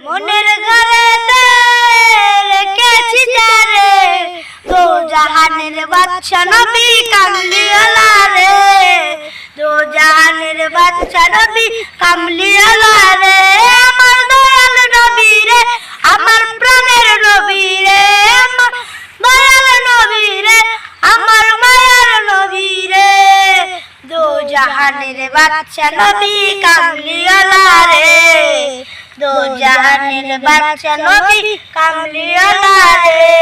মনের ঘরেতে রেখেছি যারে দো জাহানের বাদশা নবী কামলিওয়ালা রে দো জাহানের বাদশা নবী কামলিওয়ালা রে আমার দয়াল নবী রে আমার প্রাণের নবী রে আমার দয়াল নবী রে আমার মায়ার নবী রে দো জাহানের বাদশা নবী কামলিওয়ালা রে দো জাহানের বাদশা নবী কামলিওয়ালা রে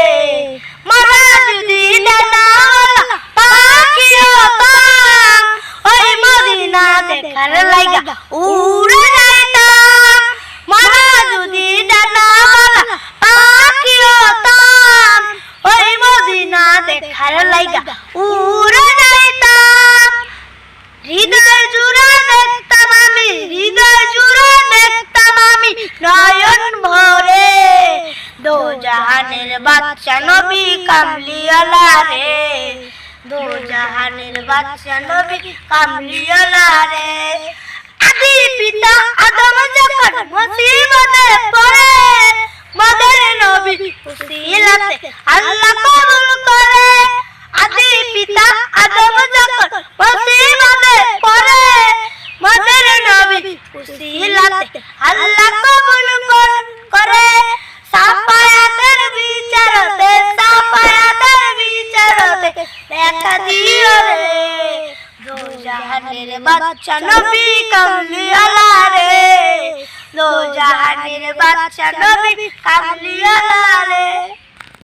মারা যদি ডানাওয়ালা পাখি হতাম ওই মদিনা দেখার লাইগা উড়ে যাইতাম মারা যদি ডানাওয়ালা পাখি হতাম ওই মদিনা দেখার লাইগা উড়ে যাইতাম হৃদয় জুড়ে দেখতাম আমি হৃদয় জুড়ে দেখতাম আমি নয়ন ভরে দো জাহানের বাদশা নবী কামলিওয়ালা রে দো জাহানের বাদশা নবী কামলিওয়ালা রে আদি পিতা আদম যখন মুসিবতে পড়ে মদের নবী উসিলাতে আল্লাহ কবুল করে আদি পিতা আদম যখন মুসিবতে পড়ে মদের নবী উসিলাতে আল্লাহ কবুল করে সাফায়াতের বিচারতে দেখা দিও রে দো জাহানের বাদশা নবী কামলিওয়ালা রে দো জাহানের বাদশা নবী কামলিওয়ালা রে।